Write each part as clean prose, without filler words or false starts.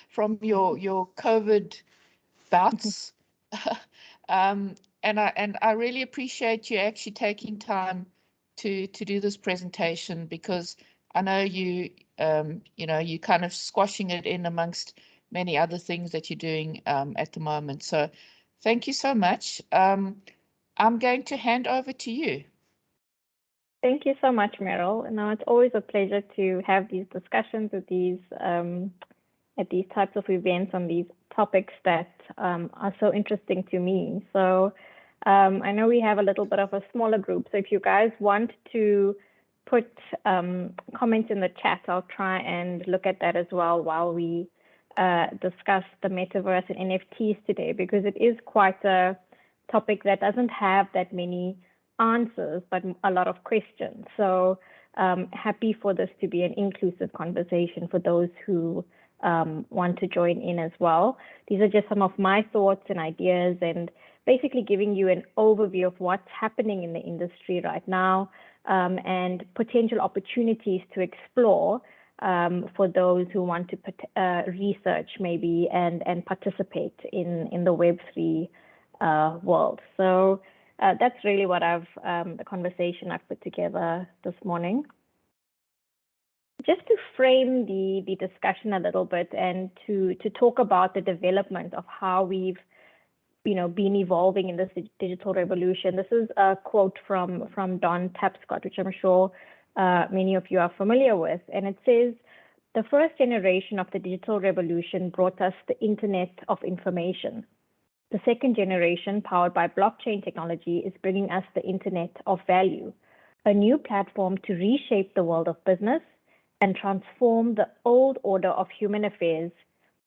from your COVID bouts. And I really appreciate you actually taking time to do this presentation, because I know you you kind of squashing it in amongst many other things that you're doing at the moment. So thank you so much. I'm going to hand over to you. Thank you so much, Meryl. Now, it's always a pleasure to have these discussions at these types of events on these topics that are so interesting to me. So I know we have a little bit of a smaller group. So if you guys want to put comments in the chat, I'll try and look at that as well while we discuss the metaverse and NFTs today, because it is quite a topic that doesn't have that many answers, but a lot of questions. So happy for this to be an inclusive conversation for those who want to join in as well. These are just some of my thoughts and ideas, and basically giving you an overview of what's happening in the industry right now, and potential opportunities to explore for those who want to research maybe and participate in the Web3 world. So that's really what the conversation I've put together this morning. Just to frame the discussion a little bit, and to talk about the development of how we've been evolving in this digital revolution. This is a quote from Don Tapscott, which I'm sure many of you are familiar with, and it says, "The first generation of the digital revolution brought us the Internet of Information. The second generation, powered by blockchain technology, is bringing us the Internet of Value, a new platform to reshape the world of business and transform the old order of human affairs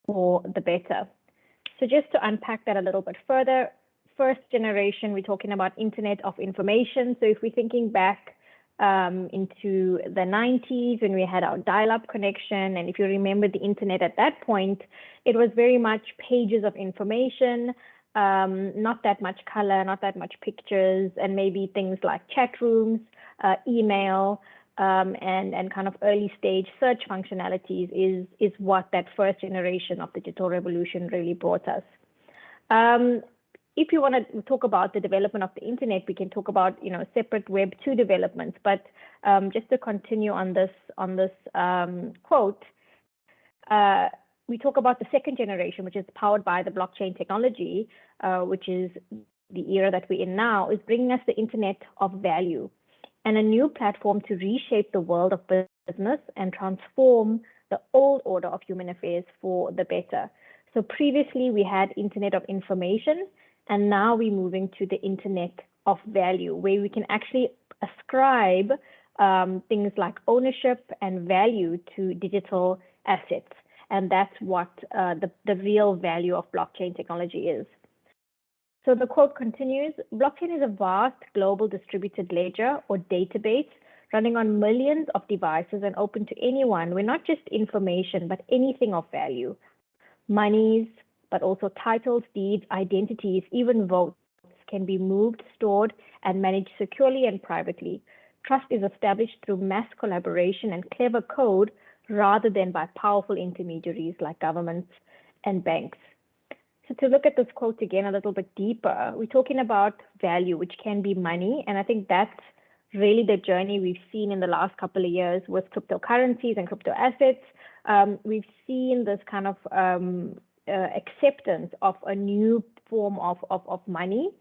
for the better." So just to unpack that a little bit further, first generation, we're talking about Internet of Information. So if we're thinking back into the 90s when we had our dial-up connection, and if you remember the internet at that point, it was very much pages of information, not that much color, not that much pictures, and maybe things like chat rooms, email, and kind of early stage search functionalities is what that first generation of digital revolution really brought us. If you want to talk about the development of the internet, we can talk about separate Web 2 developments. But just to continue on this quote, we talk about the second generation, which is powered by the blockchain technology, which is the era that we're in now, is bringing us the Internet of Value and a new platform to reshape the world of business and transform the old order of human affairs for the better. So previously we had Internet of Information, and now we're moving to the Internet of Value, where we can actually ascribe things like ownership and value to digital assets. And that's what the real value of blockchain technology is. So the quote continues, "Blockchain is a vast global distributed ledger or database running on millions of devices and open to anyone, where not just information, but anything of value, monies, but also titles, deeds, identities, even votes, can be moved, stored, and managed securely and privately. Trust is established through mass collaboration and clever code rather than by powerful intermediaries like governments and banks." So to look at this quote again a little bit deeper, we're talking about value, which can be money. And I think that's really the journey we've seen in the last couple of years with cryptocurrencies and crypto assets. We've seen this kind of acceptance of a new form of money.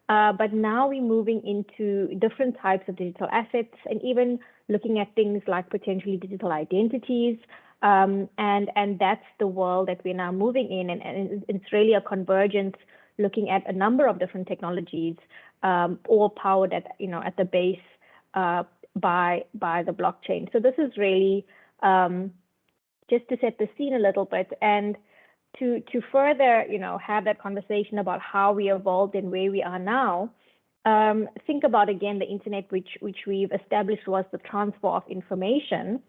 But now we're moving into different types of digital assets, and even looking at things like potentially digital identities. And that's the world that we're now moving in. And it's really a convergence looking at a number of different technologies, all powered at the base by the blockchain. So this is really just to set the scene a little bit, and to further have that conversation about how we evolved and where we are now. Think about again the internet, which we've established was the transfer of information.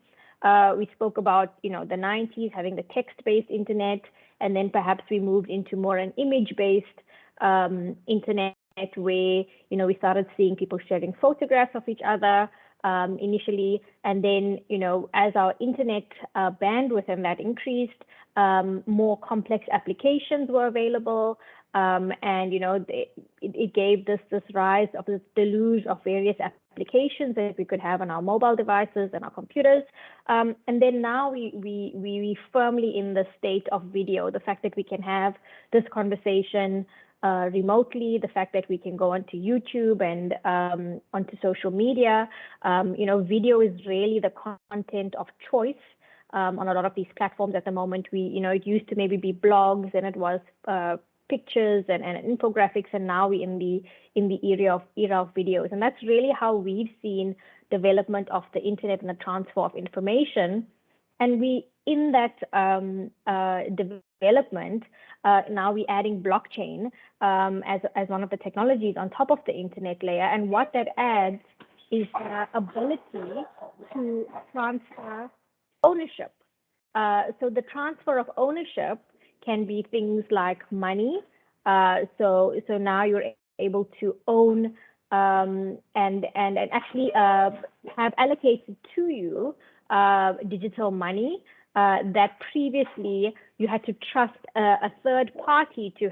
We spoke about the 90s having the text-based internet, and then perhaps we moved into more an image-based internet, where we started seeing people sharing photographs of each other, initially, and then, as our internet bandwidth and that increased, more complex applications were available, and it gave this rise of this deluge of various applications that we could have on our mobile devices and our computers. And then now we firmly in the state of video, the fact that we can have this conversation remotely, the fact that we can go onto YouTube and onto social media. Video is really the content of choice on a lot of these platforms at the moment. It used to maybe be blogs, and it was pictures and infographics, and now we're in the era of videos. And that's really how we've seen development of the internet and the transfer of information. And we, in that development, now we're adding blockchain as one of the technologies on top of the internet layer. And what that adds is the ability to transfer ownership. So the transfer of ownership can be things like money. So now you're able to own and actually have allocated to you digital money that previously you had to trust a third party to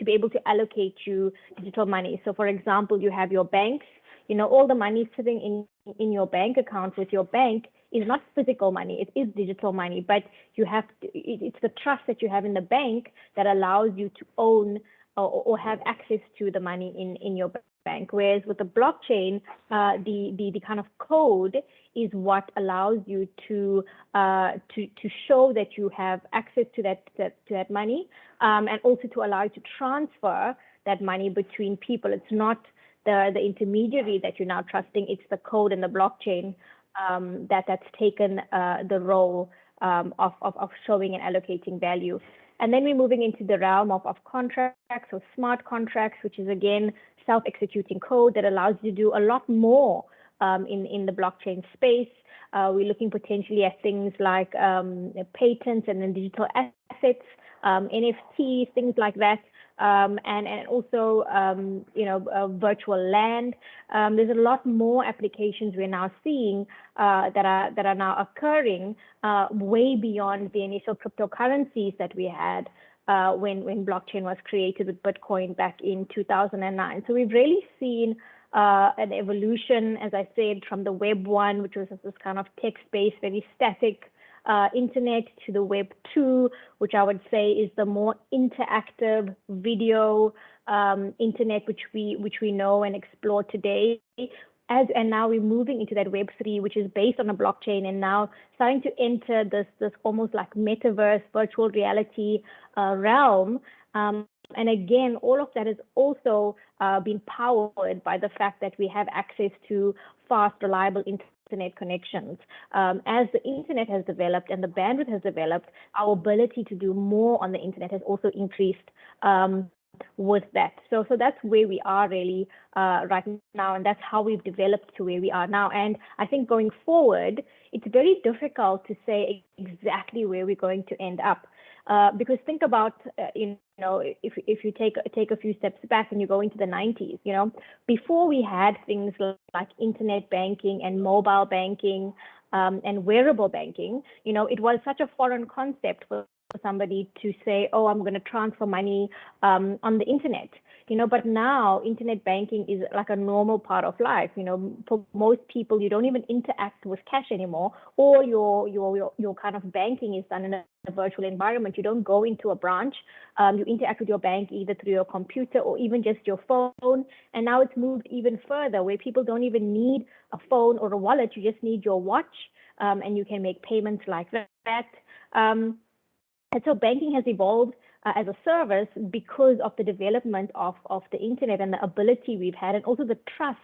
be able to allocate you digital money. So for example, you have your banks, all the money sitting in your bank account with your bank is not physical money, it is digital money, but it's the trust that you have in the bank that allows you to own or have access to the money in your bank. Whereas with the blockchain, the kind of code is what allows you to show that you have access to that money, and also to allow you to transfer that money between people. It's not the intermediary that you're now trusting, it's the code and the blockchain that's taken the role of showing and allocating value. And then we're moving into the realm of contracts or smart contracts, which is again self-executing code that allows you to do a lot more in the blockchain space. We're looking potentially at things like patents and then digital assets, NFTs, things like that. And also, virtual land. There's a lot more applications we're now seeing that are now occurring way beyond the initial cryptocurrencies that we had when blockchain was created with Bitcoin back in 2009. So we've really seen an evolution, as I said, from the Web 1, which was this kind of text-based, very static internet, to the Web 2, which I would say is the more interactive video internet, which we know and explore today. And now we're moving into that Web 3, which is based on a blockchain, and now starting to enter this almost like metaverse, virtual reality realm. And again, all of that has also been powered by the fact that we have access to fast, reliable internet connections. As the internet has developed and the bandwidth has developed, our ability to do more on the internet has also increased with that. So that's where we are really right now, and that's how we've developed to where we are now. And I think going forward, it's very difficult to say exactly where we're going to end up. Because think about, if you take a few steps back and you go into the 90s, before we had things like internet banking and mobile banking and wearable banking, it was such a foreign concept for somebody to say, oh, I'm going to transfer money on the internet. But now internet banking is like a normal part of life. For most people, you don't even interact with cash anymore, or your kind of banking is done in a virtual environment. You don't go into a branch. You interact with your bank either through your computer or even just your phone. And now it's moved even further, where people don't even need a phone or a wallet. You just need your watch, and you can make payments like that. And so banking has evolved as a service because of the development of the internet and the ability we've had, and also the trust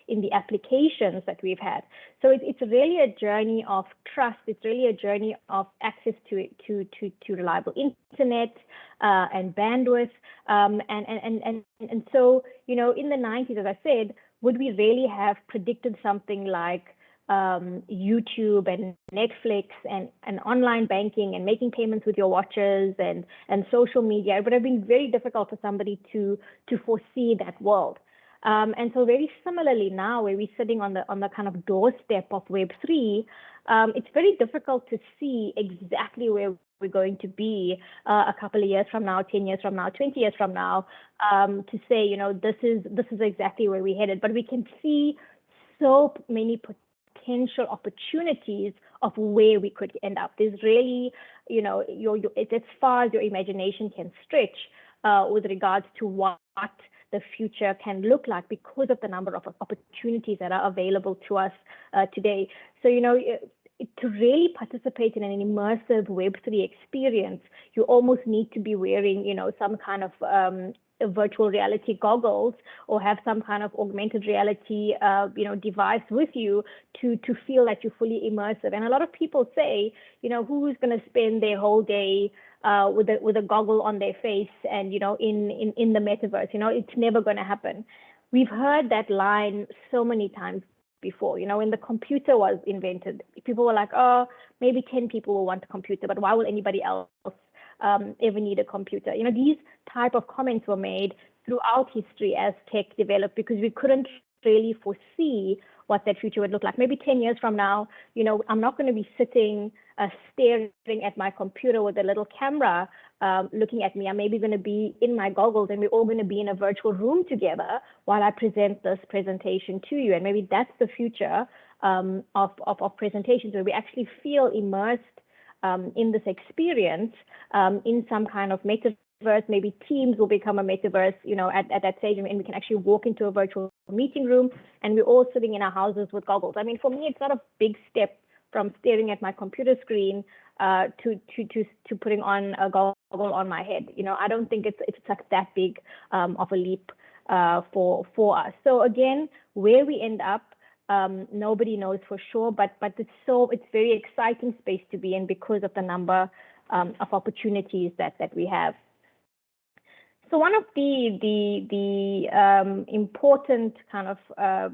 in the applications that we've had. So it's really a journey of trust. It's really a journey of access to reliable internet and bandwidth. And so, in the 90s, as I said, would we really have predicted something like YouTube and Netflix and online banking and making payments with your watches and social media? It would have been very difficult for somebody to foresee that world. And so very similarly now, where we're sitting on the kind of doorstep of Web3, it's very difficult to see exactly where we're going to be a couple of years from now, 10 years from now, 20 years from now, to say, you know, this is exactly where we're headed. But we can see so many potential opportunities of where we could end up. There's really, you know, it's as far as your imagination can stretch with regards to what the future can look like because of the number of opportunities that are available to us today. So, you know, to really participate in an immersive Web3 experience, you almost need to be wearing, you know, some kind of virtual reality goggles or have some kind of augmented reality, you know, device with you to feel that you're fully immersive. And a lot of people say, you know, who's going to spend their whole day with a goggle on their face and, you know, in the metaverse? You know, it's never going to happen. We've heard that line so many times before. You know, when the computer was invented, people were like, oh, maybe 10 people will want a computer, but why will anybody else ever need a computer? You know, these type of comments were made throughout history as tech developed because we couldn't really foresee what that future would look like. Maybe 10 years from now, you know, I'm not going to be sitting staring at my computer with a little camera looking at me. I'm maybe going to be in my goggles and we're all going to be in a virtual room together while I present this presentation to you. And maybe that's the future of presentations, where we actually feel immersed in this experience in some kind of metaverse. Maybe Teams will become a metaverse, you know, at that stage, and we can actually walk into a virtual meeting room and we're all sitting in our houses with goggles. I mean, for me, it's not a big step from staring at my computer screen to putting on a goggle on my head. You know, I don't think it's like that big of a leap for us. So again, where we end up, nobody knows for sure, but it's very exciting space to be in because of the number of opportunities that we have. So one of the important kind of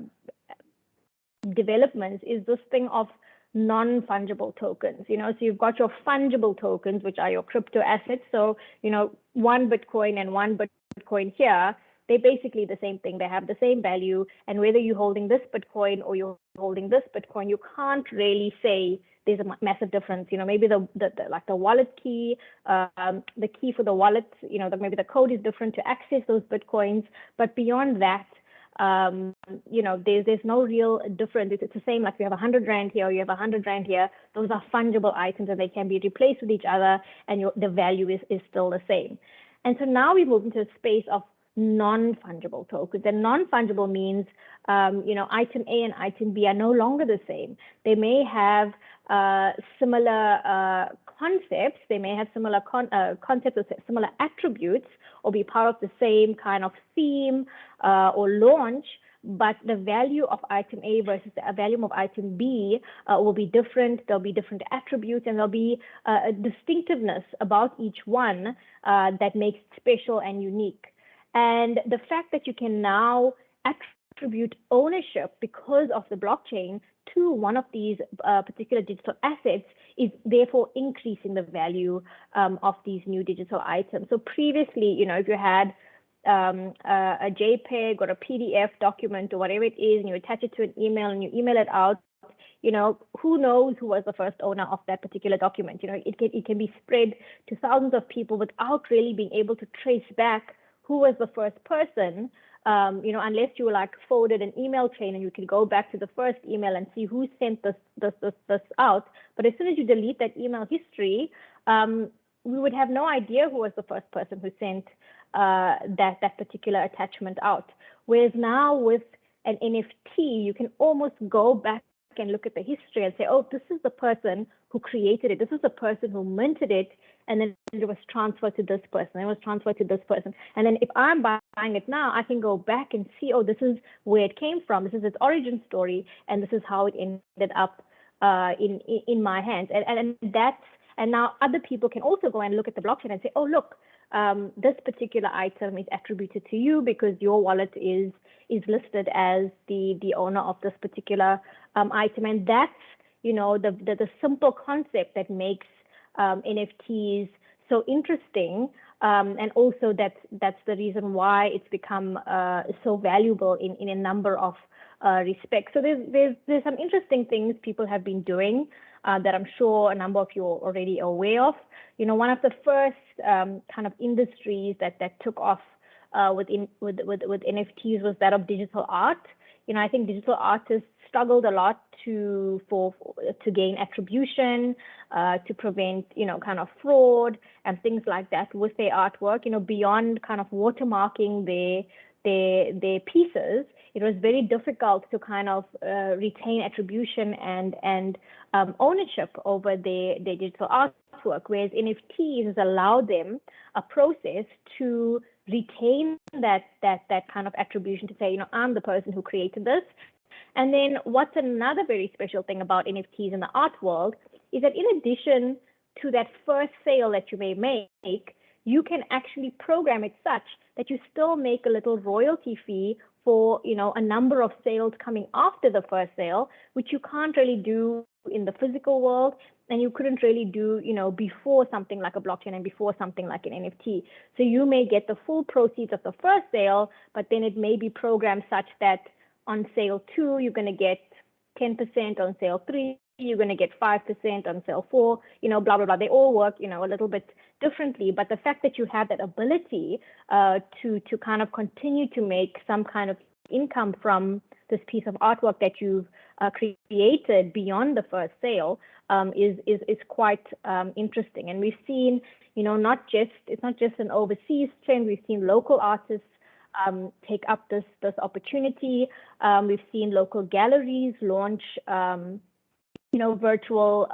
developments is this thing of non-fungible tokens. You know, so you've got your fungible tokens, which are your crypto assets. So, you know, one Bitcoin and one Bitcoin here, they're basically the same thing. They have the same value. And whether you're holding this Bitcoin or you're holding this Bitcoin, you can't really say there's a massive difference. You know, maybe the wallet key, the key for the wallet, you know, maybe the code is different to access those Bitcoins. But beyond that, you know, there's no real difference. It's the same, like you have 100 Rand here or you have 100 Rand here. Those are fungible items and they can be replaced with each other and the value is still the same. And so now we move into a space of non-fungible tokens. And non-fungible means, you know, item A and item B are no longer the same. They may have similar concepts. They may have similar concepts or similar attributes or be part of the same kind of theme or launch, but the value of item A versus the value of item B will be different. There'll be different attributes and there'll be a distinctiveness about each one that makes it special and unique. And the fact that you can now attribute ownership because of the blockchain to one of these particular digital assets is therefore increasing the value of these new digital items. So previously, you know, if you had a JPEG or a PDF document or whatever it is, and you attach it to an email and you email it out, you know, who knows who was the first owner of that particular document? You know, it can be spread to thousands of people without really being able to trace back who was the first person, you know, unless you like forwarded an email chain and you can go back to the first email and see who sent this out. But as soon as you delete that email history, we would have no idea who was the first person who sent that particular attachment out. Whereas now with an NFT, you can almost go back and look at the history and say, oh, this is the person who created it. This is the person who minted it. And then it was transferred to this person. It was transferred to this person. And then if I'm buying it now, I can go back and see, oh, this is where it came from. This is its origin story. And this is how it ended up in my hands. And now other people can also go and look at the blockchain and say, oh, look, this particular item is attributed to you because your wallet is listed as the owner of this particular item. And that's, you know, the simple concept that makes NFTs so interesting And also that's the reason why it's become so valuable in a number of respects. So there's some interesting things people have been doing that I'm sure a number of you are already aware of. One of the first kind of industries that took off with NFTs was that of digital art. I think digital artists struggled a lot to gain attribution, to prevent kind of fraud and things like that with their artwork. Beyond kind of watermarking their pieces, it was very difficult to kind of retain attribution and ownership over their digital artwork, whereas NFTs has allowed them a process to retain that kind of attribution, to say, I'm the person who created this. And then what's another very special thing about NFTs in the art world is that in addition to that first sale that you may make, you can actually program it such that you still make a little royalty fee for a number of sales coming after the first sale, which you can't really do in the physical world, and you couldn't really do before something like a blockchain and before something like an NFT. So you may get the full proceeds of the first sale, but then it may be programmed such that on sale 2 you're going to get 10%, on sale 3 you're going to get 5%, on sale 4, blah blah blah. They all work a little bit differently, but the fact that you have that ability to kind of continue to make some kind of income from this piece of artwork that you've created beyond the first sale is quite interesting. And we've seen, it's not just an overseas trend. We've seen local artists take up this opportunity. We've seen local galleries launch, virtual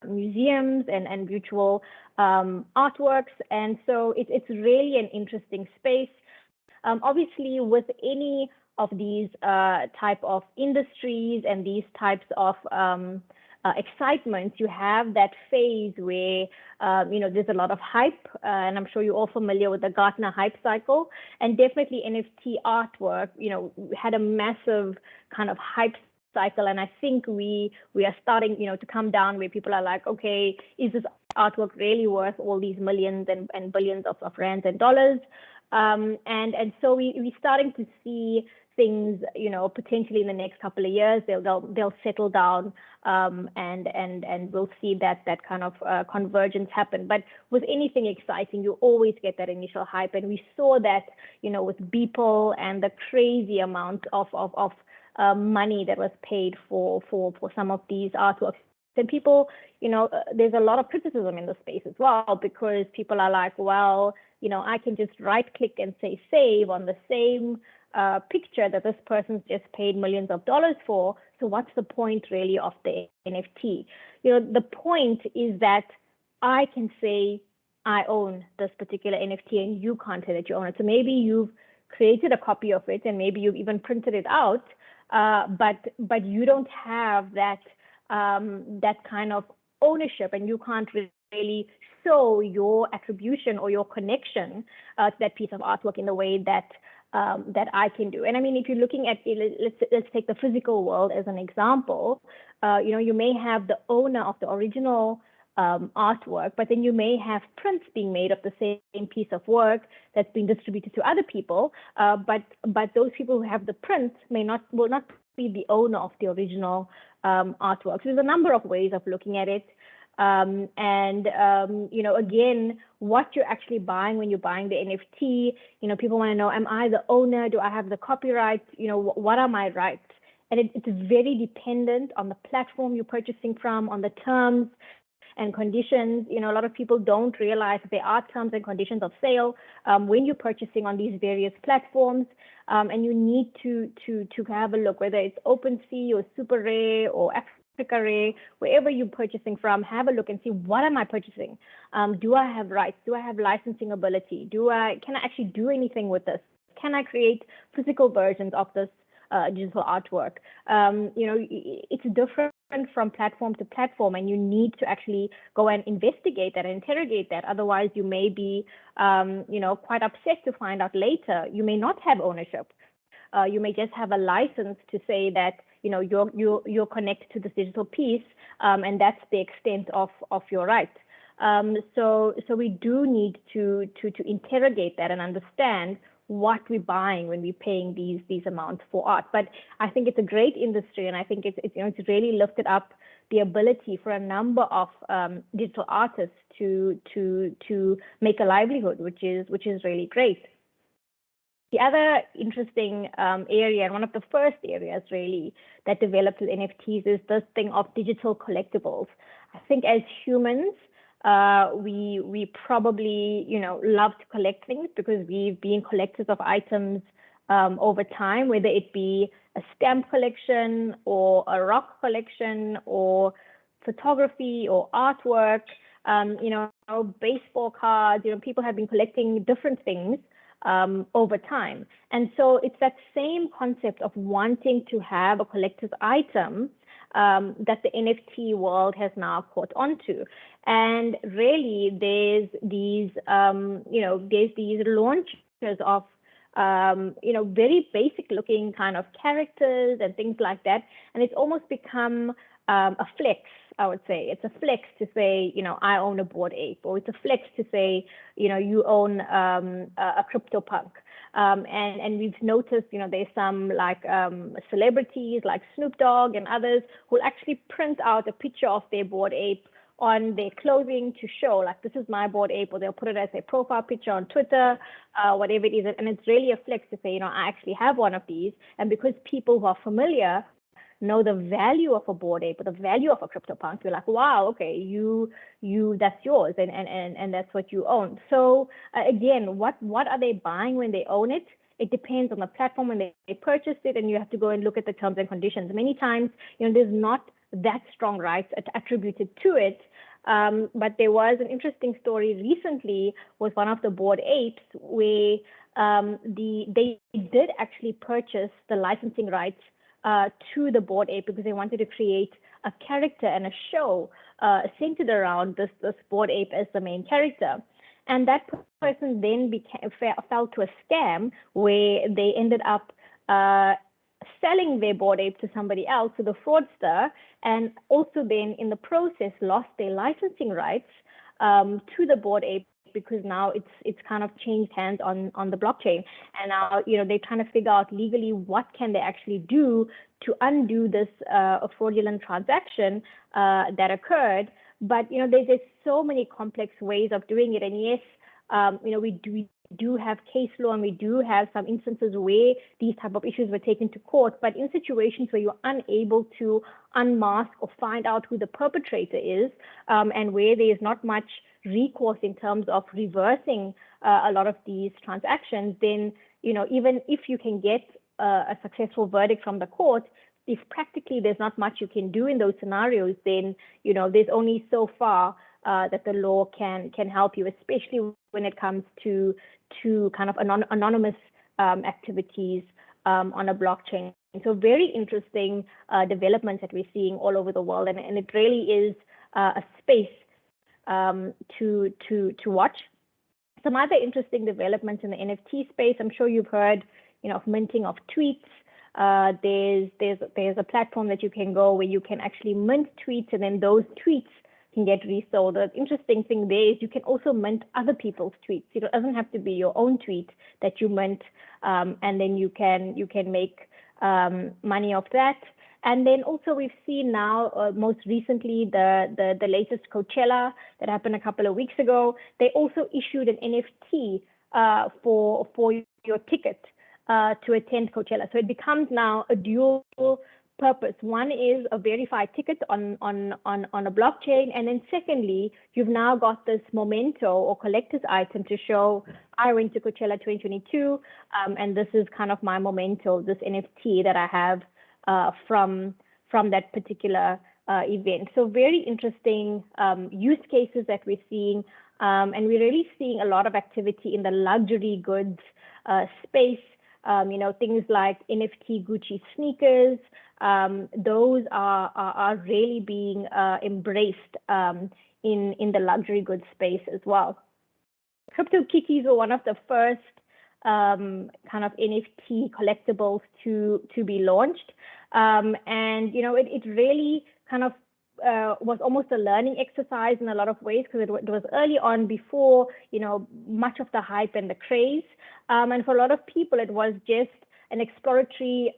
museums and virtual artworks, and so it's really an interesting space. Obviously, with any of these type of industries and these types of excitements, you have that phase where there's a lot of hype, and I'm sure you're all familiar with the Gartner hype cycle. And definitely NFT artwork, had a massive kind of hype cycle, and I think we are starting, to come down where people are like, okay, is this artwork really worth all these millions and billions of rands and dollars? And so we're starting to see things, potentially in the next couple of years, they'll settle down, and we'll see that kind of convergence happen. But with anything exciting, you always get that initial hype, and we saw that, with Beeple and the crazy amount of money that was paid for some of these artworks. And people, there's a lot of criticism in the space as well, because people are like, well, I can just right click and say save on the same picture that this person's just paid millions of dollars for. So what's the point really of the NFT? The point is that I can say I own this particular NFT and you can't say that you own it. So maybe you've created a copy of it and maybe you've even printed it out, but you don't have that kind of ownership, and you can't really show your attribution or your connection to that piece of artwork in the way that I can do. And I mean, if you're looking at it, let's take the physical world as an example. You may have the owner of the original artwork, but then you may have prints being made of the same piece of work that's being distributed to other people. But those people who have the prints will not be the owner of the original artwork. So there's a number of ways of looking at it. Again, what you're actually buying when you're buying the NFT, people want to know, am I the owner? Do I have the copyright? What are my rights? And it's very dependent on the platform you're purchasing from, on the terms and conditions. A lot of people don't realize there are terms and conditions of sale when you're purchasing on these various platforms, and you need to have a look, whether it's OpenSea or Super Rare or Africa Rare, wherever you're purchasing from, have a look and see, what am I purchasing? Do I have rights? Do I have licensing ability? Can I actually do anything with this? Can I create physical versions of this digital artwork? It's different from platform to platform, and you need to actually go and investigate that and interrogate that. Otherwise, you may be, quite upset to find out later you may not have ownership. You may just have a license to say that you're connected to this digital piece, and that's the extent of your right. So we do need to interrogate that and understand what we're buying when we're paying these amounts for art. But I think it's a great industry, and I think it's really lifted up the ability for a number of digital artists to make a livelihood, which is really great. The other interesting area, and one of the first areas really that developed with NFTs, is this thing of digital collectibles. I think as humans, we probably love to collect things because we've been collectors of items over time, whether it be a stamp collection or a rock collection or photography or artwork, baseball cards. People have been collecting different things over time. And so it's that same concept of wanting to have a collector's item that the NFT world has now caught onto. And really, there's these launches of very basic looking kind of characters and things like that. And it's almost become a flex, I would say. It's a flex to say, I own a Bored Ape, or it's a flex to say, you own a CryptoPunk. And we've noticed, there's some like celebrities like Snoop Dogg and others who actually print out a picture of their Bored Ape on their clothing to show, like, this is my Bored Ape, or they'll put it as a profile picture on Twitter, whatever it is. And it's really a flex to say, I actually have one of these. And because people who are familiar know the value of a Bored Ape or the value of a CryptoPunk, you're like, wow, okay, you that's yours, and that's what you own. So again, what are they buying when they own it? It depends on the platform when they purchased it, and you have to go and look at the terms and conditions. Many times, there's not that strong rights attributed to it. But there was an interesting story recently with one of the Bored Apes where they did actually purchase the licensing rights to the Bored Ape because they wanted to create a character and a show centered around this Bored Ape as the main character. And that person then fell to a scam where they ended up selling their Bored Ape to somebody else, to the fraudster, and also then in the process lost their licensing rights to the Bored Ape, because now it's kind of changed hands on the blockchain. And now they're trying to figure out legally what can they actually do to undo this fraudulent transaction that occurred. But there's so many complex ways of doing it. And yes, we do have case law, and we do have some instances where these type of issues were taken to court. But in situations where you're unable to unmask or find out who the perpetrator is, and where there is not much recourse in terms of reversing a lot of these transactions, then even if you can get a successful verdict from the court, if practically there's not much you can do in those scenarios, then there's only so far that the law can help you, especially when it comes to kind of anonymous activities on a blockchain. So very interesting developments that we're seeing all over the world, and it really is a space to watch. Some other interesting developments in the NFT space. I'm sure you've heard, of minting of tweets. There's a platform that you can go where you can actually mint tweets, and then those tweets can get resold. The interesting thing there is you can also mint other people's tweets. It doesn't have to be your own tweet that you mint, and then you can make money off that. And then also we've seen now, most recently, the latest Coachella that happened a couple of weeks ago. They also issued an NFT for your ticket to attend Coachella. So it becomes now a dual purpose. One is a verified ticket on a blockchain, and then secondly, you've now got this memento or collector's item to show, I went to Coachella 2022, and this is kind of my memento, this NFT that I have from that particular event. So very interesting use cases that we're seeing, and we're really seeing a lot of activity in the luxury goods space. Things like NFT Gucci sneakers, those are really being embraced in the luxury goods space as well. Cryptokitties were one of the first kind of NFT collectibles to be launched, and it really kind of was almost a learning exercise in a lot of ways, because it was early on, before, you know, much of the hype and the craze. And for a lot of people, it was just an exploratory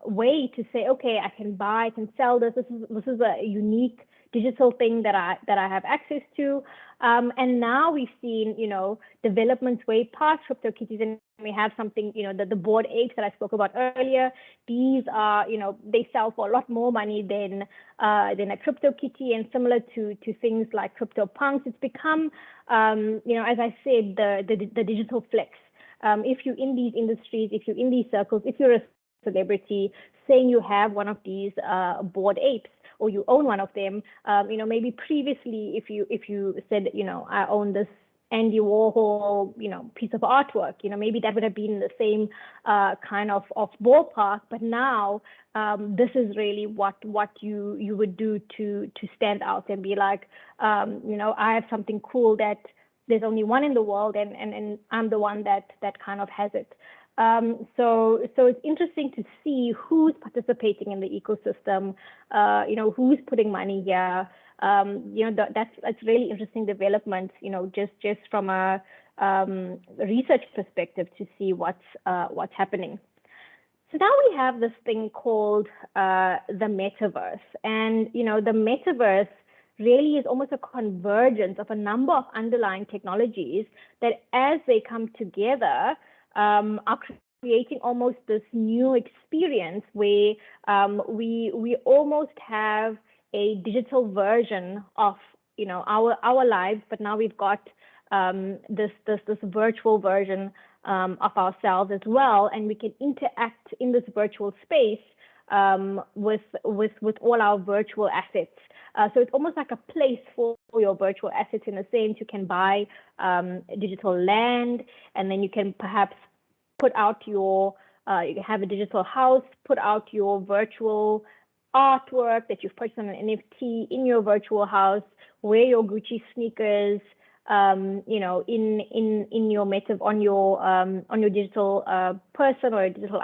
way to say, okay, I can buy, I can sell this. This is a unique digital thing that I have access to. And now we've seen, you know, developments way past Cryptokitties, and we have something, you know, the bored apes that I spoke about earlier. These are, you know, they sell for a lot more money than a CryptoKitty, and similar to things like CryptoPunks. It's become, you know, as I said, the digital flex. If you're in these industries, if you're in these circles, if you're a celebrity, saying you have one of these bored apes, or you own one of them, you know, maybe previously, if you said, you know, I own this Andy Warhol, you know, piece of artwork, you know, maybe that would have been the same kind of ballpark. But now, this is really what you would do to stand out and be like, you know, I have something cool that there's only one in the world, and I'm the one that kind of has it. So it's interesting to see who's participating in the ecosystem, you know, who's putting money here. You know, that's really interesting development, you know, just from a research perspective, to see what's happening. So now we have this thing called the metaverse, and, you know, the metaverse really is almost a convergence of a number of underlying technologies that, as they come together, are creating almost this new experience where we almost have a digital version of, you know, our lives, but now we've got this virtual version of ourselves as well, and we can interact in this virtual space with all our virtual assets. So it's almost like a place for your virtual assets, in a sense. You can buy digital land, and then you can perhaps put out your, you can have a digital house, put out your virtual artwork that you've purchased on an NFT in your virtual house, wear your Gucci sneakers, you know, in your on your digital person, or a digital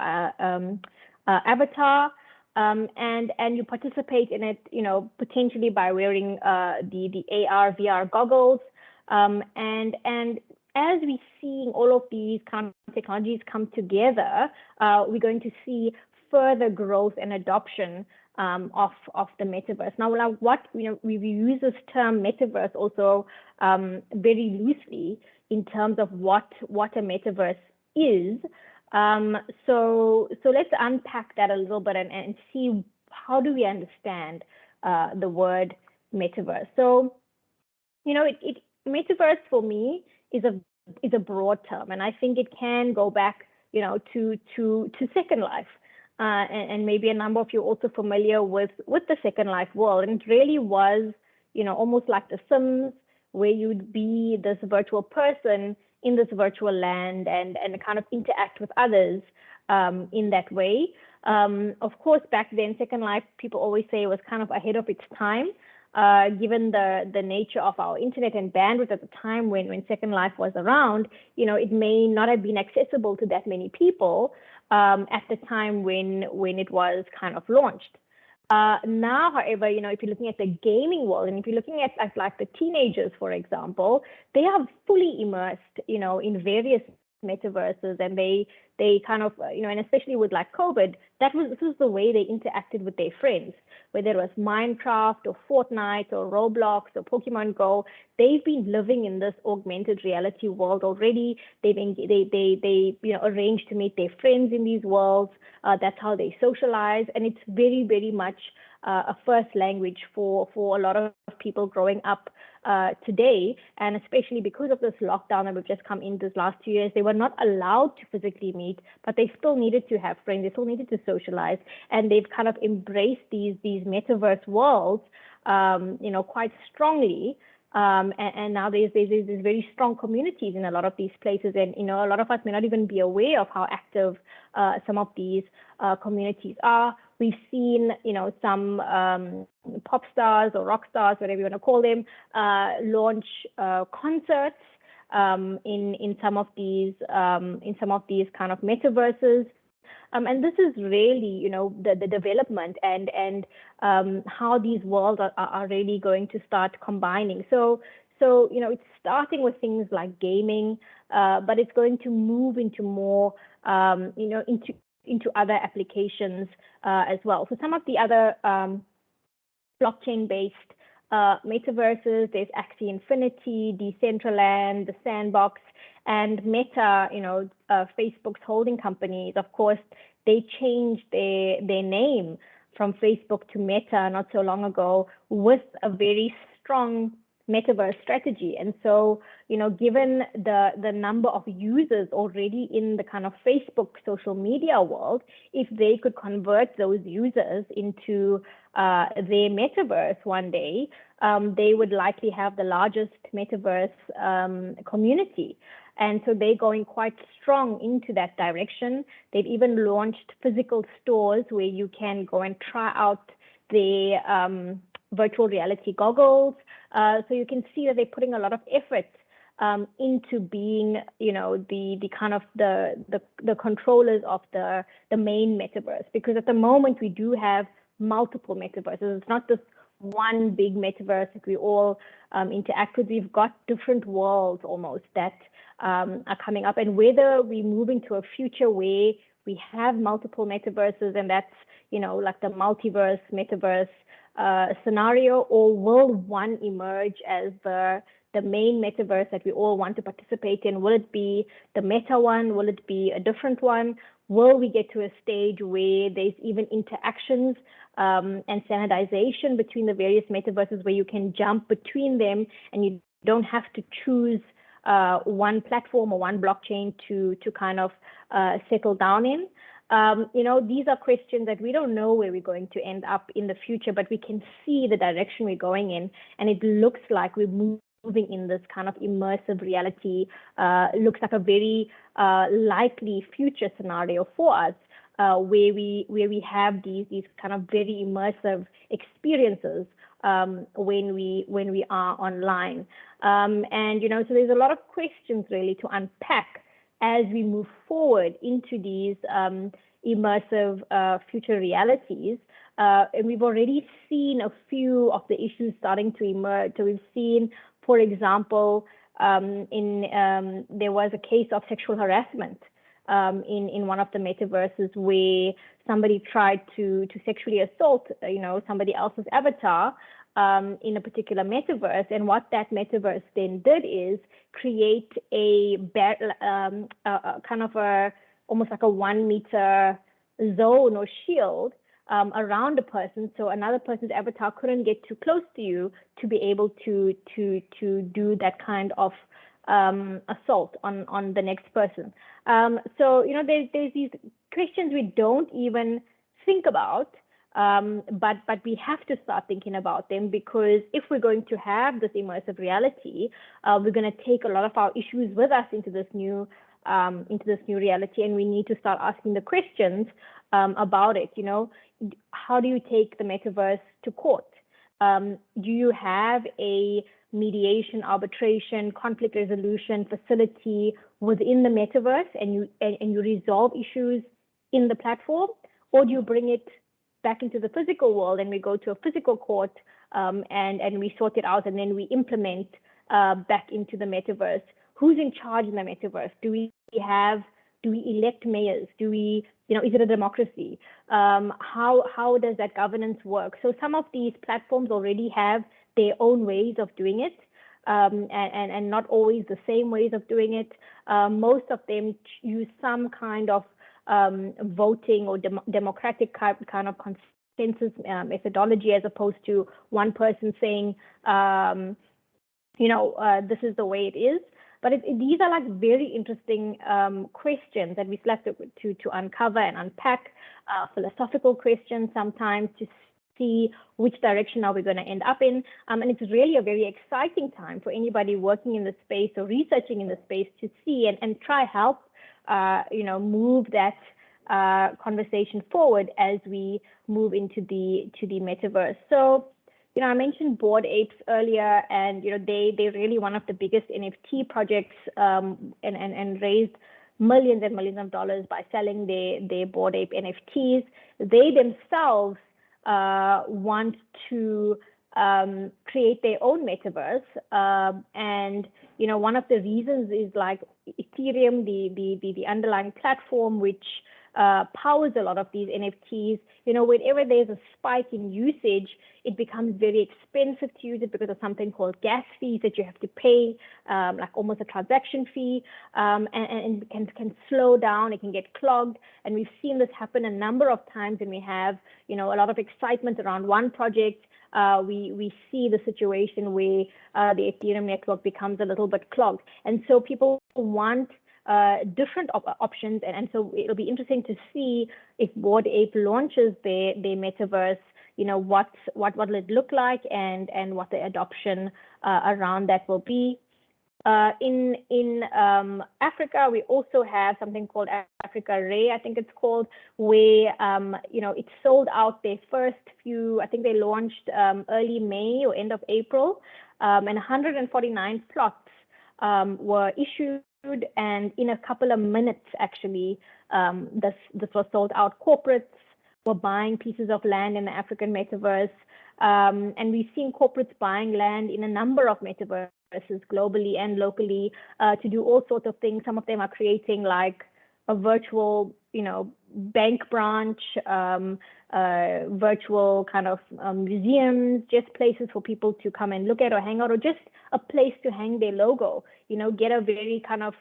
avatar. And you participate in it, you know, potentially by wearing the AR, VR goggles. And as we're seeing all of these kind of technologies come together, we're going to see further growth and adoption of the metaverse. Now, what, you know, we use this term metaverse also very loosely in terms of what a metaverse is. So let's unpack that a little bit and see, how do we understand the word metaverse. So, you know, metaverse for me is a broad term, and I think it can go back, you know, to Second Life, and maybe a number of you are also familiar with the Second Life world. And it really was, you know, almost like The Sims, where you'd be this virtual person in this virtual land and kind of interact with others in that way. Of course, back then, Second Life, people always say, was kind of ahead of its time, given the nature of our internet and bandwidth at the time when Second Life was around. You know, it may not have been accessible to that many people at the time when it was kind of launched. Now, however, you know, if you're looking at the gaming world, and if you're looking at like the teenagers, for example, they are fully immersed, you know, in various metaverses, and they kind of, you know, and especially with like COVID, this was the way they interacted with their friends, whether it was Minecraft or Fortnite or Roblox or Pokemon Go. They've been living in this augmented reality world already. They you know, arrange to meet their friends in these worlds. That's how they socialize, and it's very, very much a first language for a lot of people growing up today. And especially because of this lockdown that we've just come in this last 2 years, they were not allowed to physically meet, but they still needed to have friends. They still needed to socialize, and they've kind of embraced these metaverse worlds, you know, quite strongly. And now there's very strong communities in a lot of these places, and, you know, a lot of us may not even be aware of how active some of these communities are. We've seen, you know, some pop stars or rock stars, whatever you want to call them, launch concerts in some of these kind of metaverses. And this is really, the development and how these worlds are really going to start combining. So it's starting with things like gaming, but it's going to move into more, into other applications as well. So some of the other blockchain-based metaverses, there's Axie Infinity, Decentraland, the Sandbox, and Meta, Facebook's holding companies. Of course, they changed their name from Facebook to Meta not so long ago with a very strong metaverse strategy. And so, given the number of users already in the kind of Facebook social media world, if they could convert those users into their metaverse one day, they would likely have the largest metaverse community. And so they're going quite strong into that direction. They've even launched physical stores where you can go and try out their virtual reality goggles. So you can see that they're putting a lot of effort into being, the kind of the controllers of the main metaverse. Because at the moment we do have multiple metaverses. It's not just one big metaverse that we all interact with. We've got different worlds almost that are coming up, and whether we move into a future where we have multiple metaverses, and that's like the multiverse metaverse scenario, or will one emerge as the main metaverse that we all want to participate in? Will it be the meta one? Will it be a different one? Will we get to a stage where there's even interactions and standardization between the various metaverses, where you can jump between them and you don't have to choose one platform or one blockchain to kind of settle down in? These are questions that we don't know where we're going to end up in the future, but we can see the direction we're going in, and it looks like we're moving in this kind of immersive reality. Looks like a very likely future scenario for us, where we have these kind of very immersive experiences when we are online. So there's a lot of questions really to unpack as we move forward into these immersive future realities. And we've already seen a few of the issues starting to emerge. So we've seen, for example, there was a case of sexual harassment in one of the metaverses, where somebody tried to sexually assault somebody else's avatar in a particular metaverse. And what that metaverse then did is create a kind of almost like a 1 meter zone or shield around a person, so another person's avatar couldn't get too close to you to be able to do that kind of assault on the next person. So there's these questions we don't even think about, but we have to start thinking about them, because if we're going to have this immersive reality, we're going to take a lot of our issues with us into this new reality, and we need to start asking the questions about it. How do you take the metaverse to court? Do you have a mediation, arbitration, conflict resolution facility within the metaverse, and you resolve issues in the platform, or do you bring it back into the physical world and we go to a physical court and we sort it out, and then we implement back into the metaverse? Who's in charge in the metaverse? Do we elect mayors? Is it a democracy? How does that governance work? So some of these platforms already have their own ways of doing it, and not always the same ways of doing it. Most of them use some kind of voting or democratic kind of consensus methodology, as opposed to one person saying, this is the way it is. But these are like very interesting questions that we still have to uncover and unpack, philosophical questions sometimes, to see which direction are we going to end up in. And it's really a very exciting time for anybody working in the space or researching in the space to see and try help move that conversation forward as we move into the metaverse. So I mentioned Bored Apes earlier, and they're really one of the biggest NFT projects, and raised millions and millions of dollars by selling their Bored Ape NFTs. They themselves want to create their own metaverse, and one of the reasons is like Ethereum, the underlying platform which powers a lot of these NFTs. Whenever there's a spike in usage, it becomes very expensive to use it because of something called gas fees that you have to pay, like almost a transaction fee, and can slow down, it can get clogged. And we've seen this happen a number of times when we have, a lot of excitement around one project. We see the situation where the Ethereum network becomes a little bit clogged. And so people want different options, and so it'll be interesting to see if Bored Ape launches their metaverse. What will it look like, and what the adoption around that will be. In Africa, we also have something called Africa Ray, I think it's called, where it sold out their first few. I think they launched early May or end of April, and 149 plots were issued. And in a couple of minutes, actually, this was sold out. Corporates were buying pieces of land in the African metaverse, and we've seen corporates buying land in a number of metaverses globally and locally to do all sorts of things. Some of them are creating like a virtual, bank branch, virtual kind of museums, just places for people to come and look at or hang out, or just a place to hang their logo, get a very kind of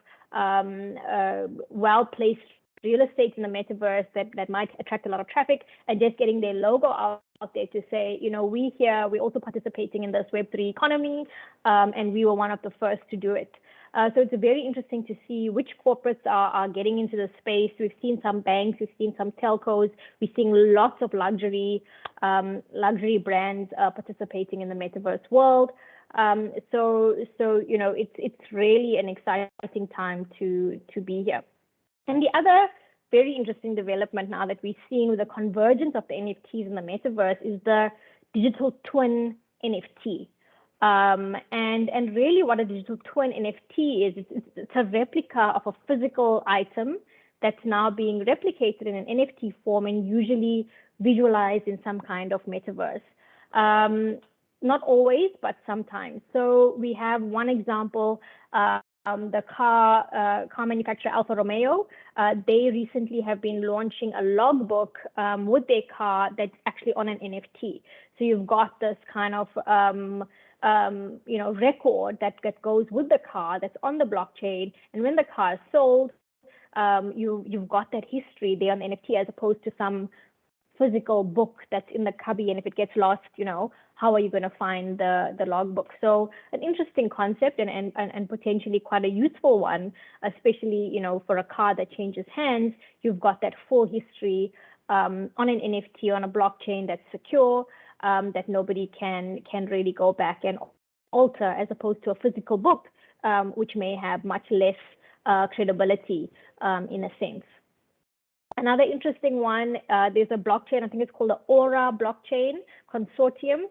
well-placed real estate in the metaverse that might attract a lot of traffic, and just getting their logo out there to say, we're also participating in this Web3 economy, and we were one of the first to do it. So it's very interesting to see which corporates are getting into the space. We've seen some banks, we've seen some telcos, we're seeing lots of luxury brands participating in the metaverse world. So it's really an exciting time to be here. And the other very interesting development now that we're seeing with the convergence of the NFTs in the metaverse is the digital twin NFT. And really what a digital twin NFT is, it's a replica of a physical item that's now being replicated in an NFT form and usually visualized in some kind of metaverse. Not always, but sometimes. So we have one example, the car manufacturer Alfa Romeo. They recently have been launching a logbook with their car that's actually on an NFT. So you've got this kind of record that goes with the car that's on the blockchain, and when the car is sold, you've got that history there on the NFT, as opposed to some physical book that's in the cubby, and if it gets lost, how are you going to find the logbook? So an interesting concept, and potentially quite a useful one, especially for a car that changes hands. You've got that full history on an NFT, on a blockchain that's secure, that nobody can really go back and alter, as opposed to a physical book, which may have much less credibility in a sense. Another interesting one, there's a blockchain, I think it's called the Aura blockchain consortium.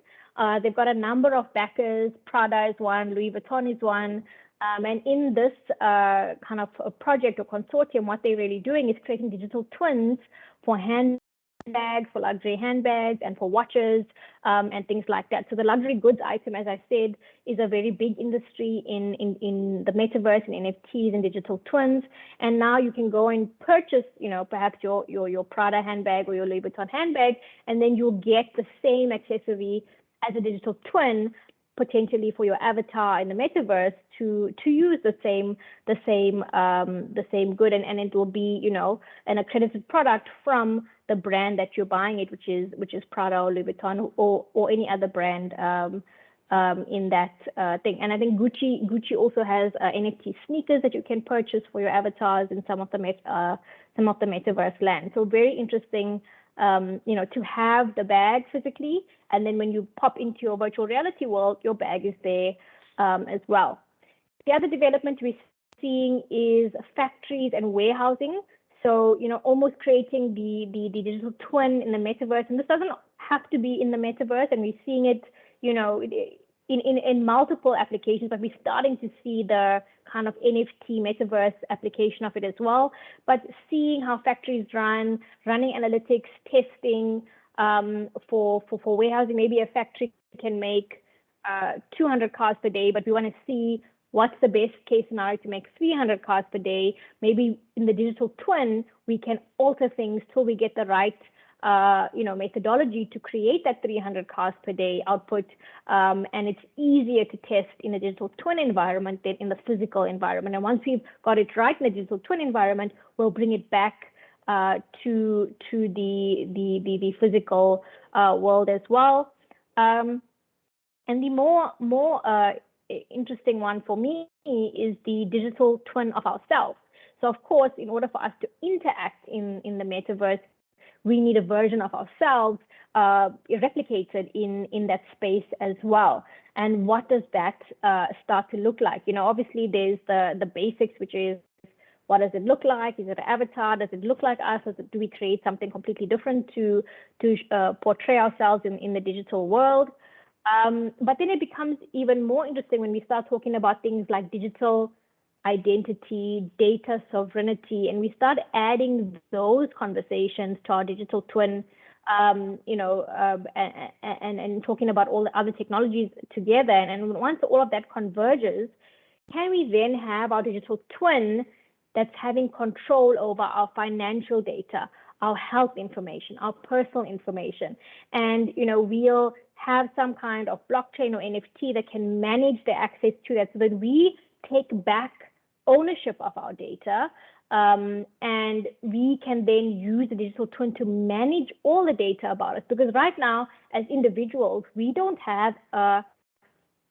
They've got a number of backers. Prada is one, Louis Vuitton is one. And in this kind of a project or consortium, what they're really doing is creating digital twins for handbags, for luxury handbags, and for watches, and things like that. So the luxury goods item, as I said, is a very big industry in the metaverse and NFTs and digital twins. And now you can go and purchase, perhaps your Prada handbag or your Louis Vuitton handbag, and then you'll get the same accessory as a digital twin, potentially for your avatar in the metaverse to use the same good, and it will be an accredited product from the brand that you're buying it, which is Prada or Louis Vuitton or any other brand in that thing. And I think Gucci also has NFT sneakers that you can purchase for your avatars in some of the metaverse land. So very interesting, to have the bag physically, and then when you pop into your virtual reality world, your bag is there as well. The other development we're seeing is factories and warehousing. So, almost creating the digital twin in the metaverse. And this doesn't have to be in the metaverse, and we're seeing it, in multiple applications, but we're starting to see the kind of NFT metaverse application of it as well. But seeing how factories running analytics, testing for warehousing, maybe a factory can make 200 cars per day, but we want to see what's the best case scenario to make 300 cars per day. Maybe in the digital twin, we can alter things till we get the right methodology to create that 300 cars per day output. And it's easier to test in a digital twin environment than in the physical environment. And once we've got it right in the digital twin environment, we'll bring it back to the physical world as well. And the more interesting one for me is the digital twin of ourselves. So of course, in order for us to interact in the metaverse, we need a version of ourselves replicated in that space as well. And what does that start to look like? Obviously there's the basics, which is, what does it look like? Is it an avatar? Does it look like us? Do we create something completely different to portray ourselves in the digital world? But then it becomes even more interesting when we start talking about things like digital identity, data sovereignty, and we start adding those conversations to our digital twin, and talking about all the other technologies together. And once all of that converges, can we then have our digital twin that's having control over our financial data, our health information, our personal information? And we'll have some kind of blockchain or NFT that can manage the access to that, so that we take back ownership of our data, and we can then use the digital twin to manage all the data about us. Because right now, as individuals, we don't have a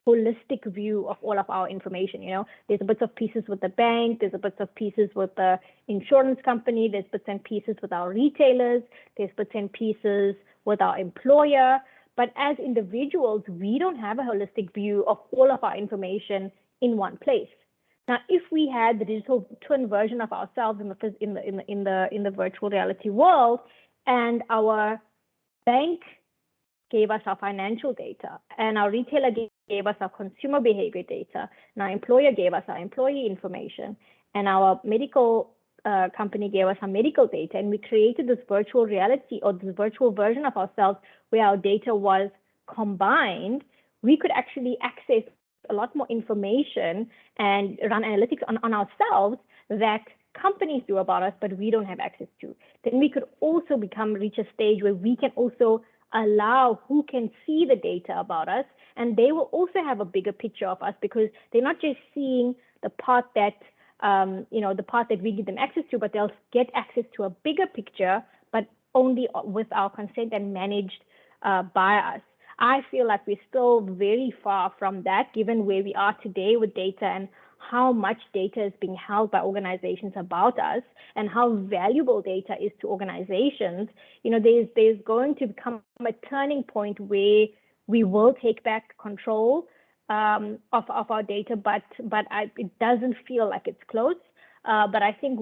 holistic view of all of our information. There's bits of pieces with the bank, there's bits of pieces with the insurance company, there's bits and pieces with our retailers, there's bits and pieces with our employer. But as individuals, we don't have a holistic view of all of our in one place. Now, if we had the digital twin version of ourselves in the virtual reality world, and our bank gave us our financial data, and our retailer gave us our consumer behavior data, and our employer gave us our employee information, and our medical company gave us our medical data, and we created this virtual reality or this virtual version of ourselves where our data was combined, we could actually access a lot more information and run analytics on ourselves that companies do about us, but we don't have access to. Then we could also reach a stage where we can also allow who can see the data about us, and they will also have a bigger picture of us, because they're not just seeing the part that we give them access to, but they'll get access to a bigger picture, but only with our consent and managed by us. I feel like we're still very far from that, given where we are today with data and how much data is being held by organizations about us, and how valuable data is to organizations. There's going to become a turning point where we will take back control of our data, but it doesn't feel like it's close. But I think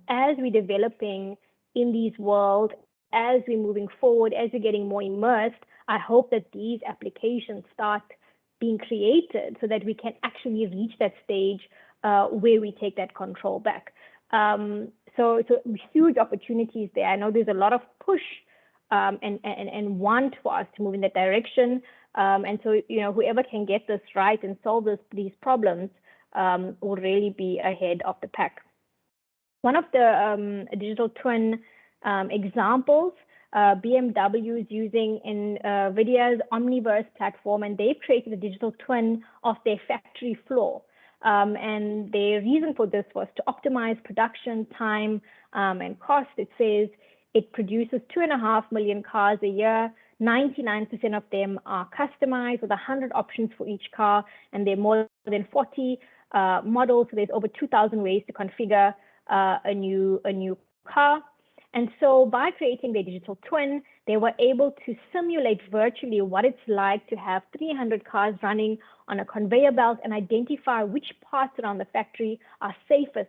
as we're developing in these worlds, as we're moving forward, as we're getting more immersed, I hope that these applications start being created so that we can actually reach that stage where we take that control back. So huge opportunities there. I know there's a lot of push and want for us to move in that direction. And so, whoever can get this right and solve these problems will really be ahead of the pack. One of the digital twin examples, BMW is using NVIDIA's Omniverse platform, and they've created a digital twin of their factory floor. And their reason for this was to optimize production time and cost. It says it produces 2.5 million cars a year. 99% of them are customized with 100 options for each car, and there are more than 40 models. So there's over 2,000 ways to configure a new car. And so by creating their digital twin, they were able to simulate virtually what it's like to have 300 cars running on a conveyor belt and identify which parts around the factory are safest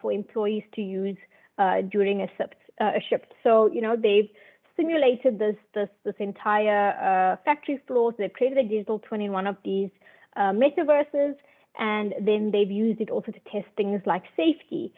for employees to use during a shift. So, they've simulated this entire factory floor. So they've created a digital twin in one of these metaverses, and then they've used it also to test things like safety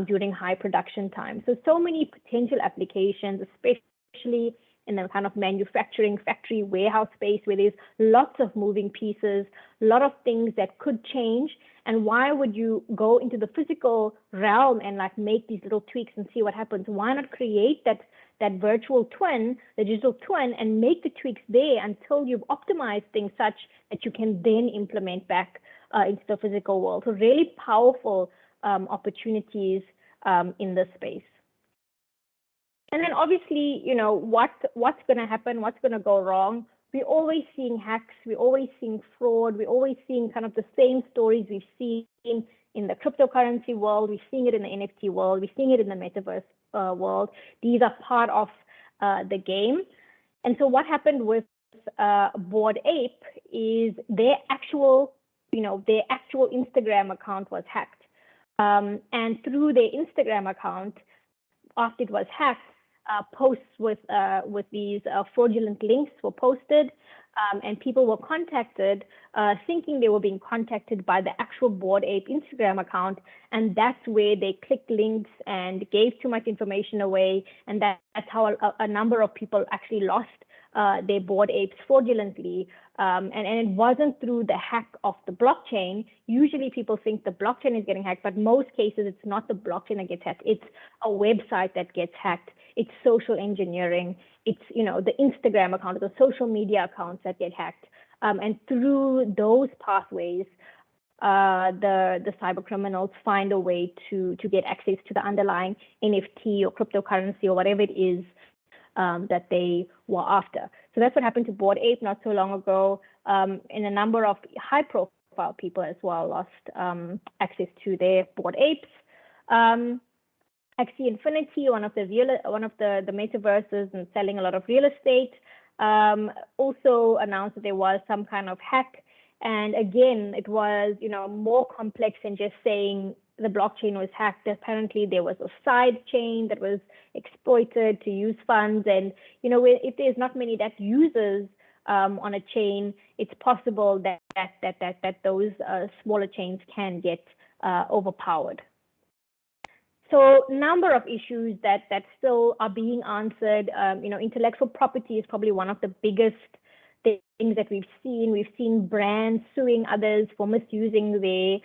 during high production time. So many potential applications, especially in the kind of manufacturing factory warehouse space where there's lots of moving pieces, a lot of things that could change. And why would you go into the physical realm and like make these little tweaks and see what happens? Why not create that virtual twin, the digital twin, and make the tweaks there until you've optimized things such that you can then implement back into the physical world? So really powerful opportunities in this space. And then obviously, you know, what's going to happen, what's going to go wrong. We're always seeing hacks, we're always seeing fraud, we're always seeing kind of the same stories we've seen in the cryptocurrency world, we're seeing it in the NFT world, we're seeing it in the metaverse world. These are part of the game. And so what happened with Bored Ape is their actual Instagram account was hacked. And through their Instagram account, after it was hacked, posts with these fraudulent links were posted, and people were contacted thinking they were being contacted by the actual Bored Ape Instagram account, and that's where they clicked links and gave too much information away, and that's how a number of people actually lost their Bored Apes fraudulently. And it wasn't through the hack of the blockchain. Usually people think the blockchain is getting hacked, but most cases it's not the blockchain that gets hacked. It's a website that gets hacked. It's social engineering. It's, you know, the Instagram account, the social media accounts that get hacked. And through those pathways, the cyber criminals find a way to get access to the underlying NFT or cryptocurrency or whatever it is that they were after. So that's what happened to Bored Ape not so long ago. And a number of high-profile people as well lost access to their Bored Apes. Axie Infinity, one of the metaverses and selling a lot of real estate, also announced that there was some kind of hack. And again, it was, you know, more complex than just saying the blockchain was hacked. Apparently, there was a side chain that was exploited to use funds. And, you know, if there's not many that users on a chain, it's possible that those smaller chains can get overpowered. So number of issues that still are being answered. You know, intellectual property is probably one of the biggest things that we've seen. We've seen brands suing others for misusing their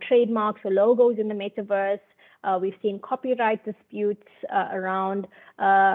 trademarks or logos in the metaverse. We've seen copyright disputes around,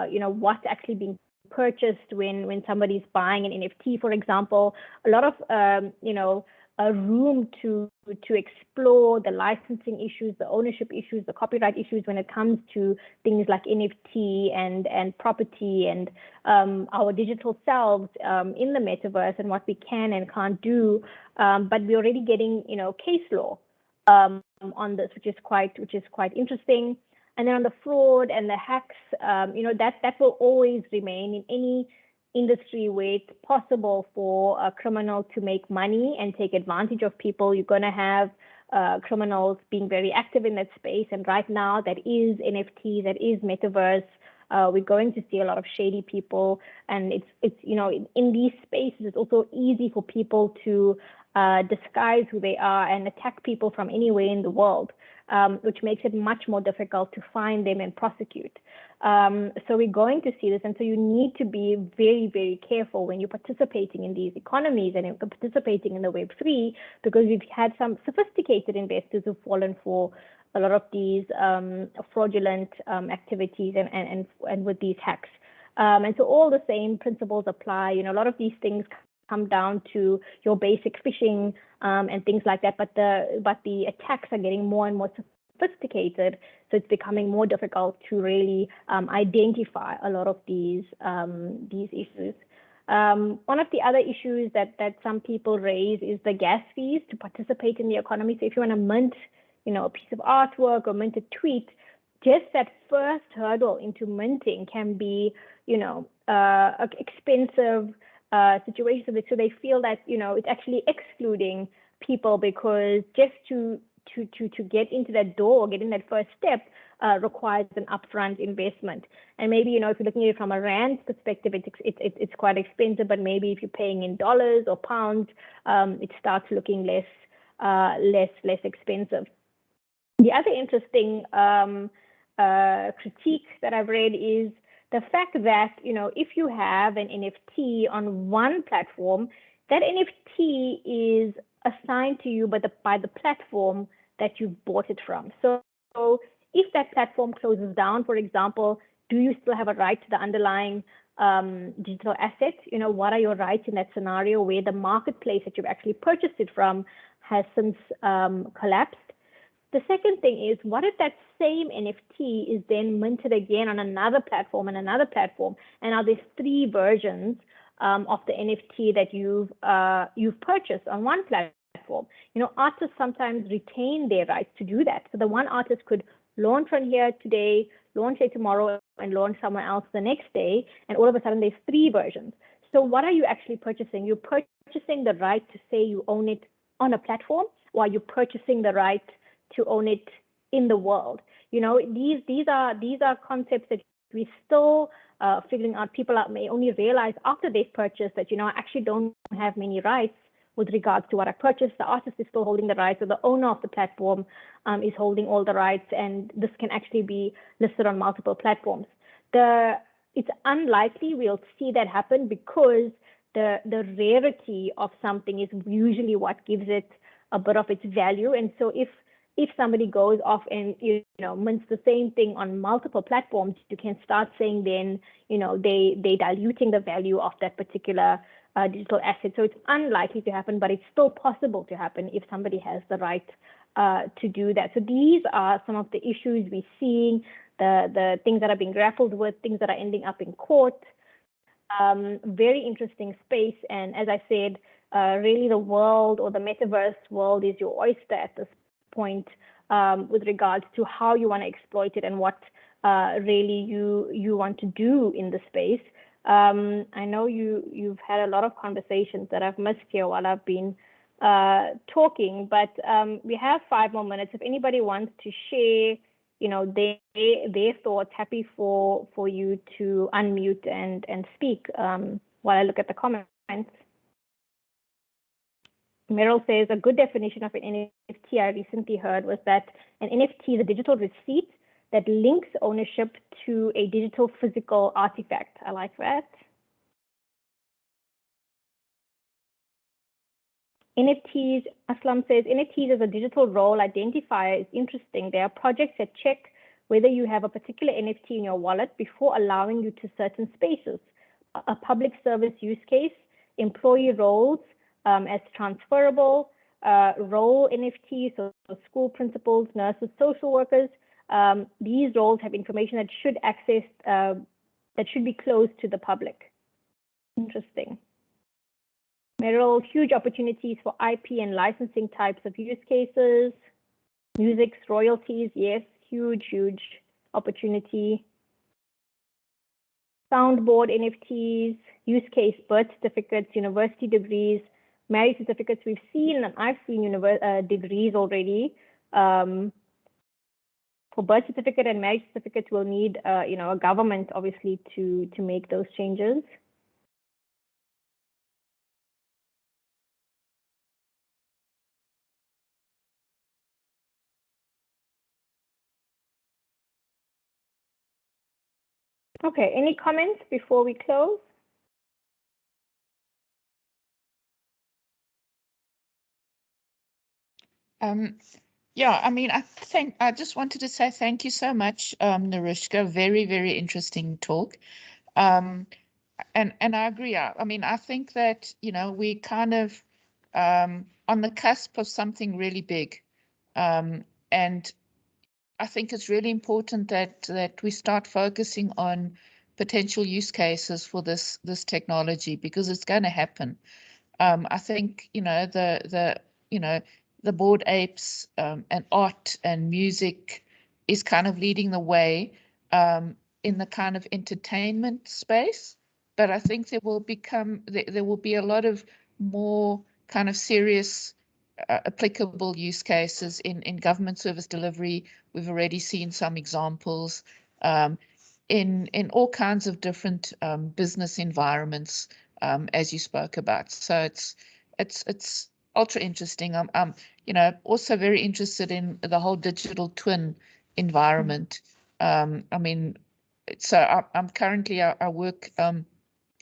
you know, what's actually being purchased when somebody's buying an NFT, for example. A lot of, you know, a room to explore the licensing issues, the ownership issues, the copyright issues when it comes to things like NFT and property and our digital selves in the metaverse and what we can and can't do. But we're already getting, you know, case law on this, which is quite interesting. And then on the fraud and the hacks, you know, that will always remain in any industry where it's possible for a criminal to make money and take advantage of people. You're going to have criminals being very active in that space. And right now, that is NFT, that is metaverse. We're going to see a lot of shady people. And it's you know, in these spaces, it's also easy for people to disguise who they are and attack people from anywhere in the world, which makes it much more difficult to find them and prosecute. So we're going to see this. And so you need to be very, very careful when you're participating in these economies and participating in the Web3, because we've had some sophisticated investors who've fallen for a lot of these fraudulent activities and with these hacks. And so all the same principles apply. You know, a lot of these things come down to your basic phishing and things like that, but the attacks are getting more and more sophisticated, so it's becoming more difficult to really identify a lot of these issues. One of the other issues that some people raise is the gas fees to participate in the economy. So if you want to mint, you know, a piece of artwork or mint a tweet, just that first hurdle into minting can be, you know, expensive situation. So they feel that, you know, it's actually excluding people, because just to get into that door, get in that first step, requires an upfront investment. And maybe, you know, if you're looking at it from a rand perspective, it's quite expensive, but maybe if you're paying in dollars or pounds, it starts looking less expensive. The other interesting critique that I've read is the fact that, you know, if you have an NFT on one platform, that NFT is assigned to you by the platform that you've bought it from. So if that platform closes down, for example, do you still have a right to the underlying digital asset? You know, what are your rights in that scenario where the marketplace that you've actually purchased it from has since collapsed? The second thing is, what if that same NFT is then minted again on another platform and another platform, and now there's 3 versions of the NFT that you've purchased on one platform? You know, artists sometimes retain their rights to do that. So the one artist could launch on here today, launch it tomorrow, and launch somewhere else the next day, and all of a sudden there's 3 versions. So what are you actually purchasing? You're purchasing the right to say you own it on a platform, or are you purchasing the right to own it in the world? You know, these are concepts that we still figuring out. People may only realize after they've purchased that, you know, I actually don't have many rights with regards to what I purchased. The artist is still holding the rights, or the owner of the platform is holding all the rights, and this can actually be listed on multiple platforms. It's unlikely we'll see that happen, because the rarity of something is usually what gives it a bit of its value. And so if somebody goes off and, you know, mints the same thing on multiple platforms, you can start saying then, you know, they diluting the value of that particular digital asset. So it's unlikely to happen, but it's still possible to happen if somebody has the right to do that. So these are some of the issues we're seeing, the things that are being grappled with, things that are ending up in court. Very interesting space. And as I said, really the world, or the metaverse world, is your oyster at this point with regards to how you want to exploit it and what really you want to do in the space. I know you've had a lot of conversations that I've missed here while I've been talking, but we have 5 more minutes. If anybody wants to share, you know, their thoughts, happy for you to unmute and speak while I look at the comments. Meryl says a good definition of an NFT I recently heard was that an NFT is a digital receipt that links ownership to a digital physical artifact. I like that. NFTs, Aslam says, NFTs as a digital role identifier is interesting. There are projects that check whether you have a particular NFT in your wallet before allowing you to certain spaces. A public service use case, employee roles as transferable, role NFTs, so school principals, nurses, social workers. These roles have information that should that should be closed to the public. Interesting. Meryl, huge opportunities for IP and licensing types of use cases. Music's royalties, yes, huge opportunity. Soundboard NFTs, use case birth certificates, university degrees, marriage certificates. We've seen, and I've seen degrees already. For birth certificate and marriage certificates, we'll need a government obviously to make those changes. Okay, any comments before we close? Yeah, I mean, I just wanted to say thank you so much, Nerushka. Very, very interesting talk. And I agree. I mean, I think that, we kind of on the cusp of something really big. And I think it's really important that we start focusing on potential use cases for this technology, because it's going to happen. I think, the Bored Apes and art and music is kind of leading the way in the kind of entertainment space. But I think there will be a lot of more kind of serious applicable use cases in government service delivery. We've already seen some examples in all kinds of different business environments, as you spoke about. So it's ultra interesting. I'm also very interested in the whole digital twin environment. I mean, so I'm currently I work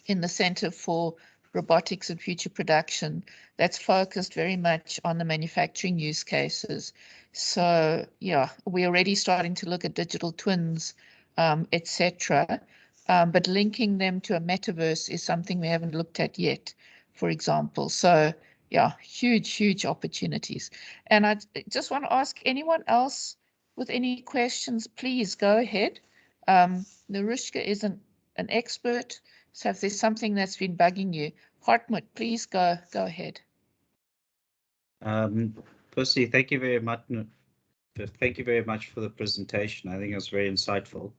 in the Center for Robotics and Future Production that's focused very much on the manufacturing use cases. So yeah, we're already starting to look at digital twins, etc. But linking them to a metaverse is something we haven't looked at yet, for example. So yeah, huge opportunities. And I just want to ask anyone else with any questions, please go ahead. Nerushka is an expert. So if there's something that's been bugging you, Hartmut, please go ahead. Firstly, thank you very much. Thank you very much for the presentation. I think it was very insightful.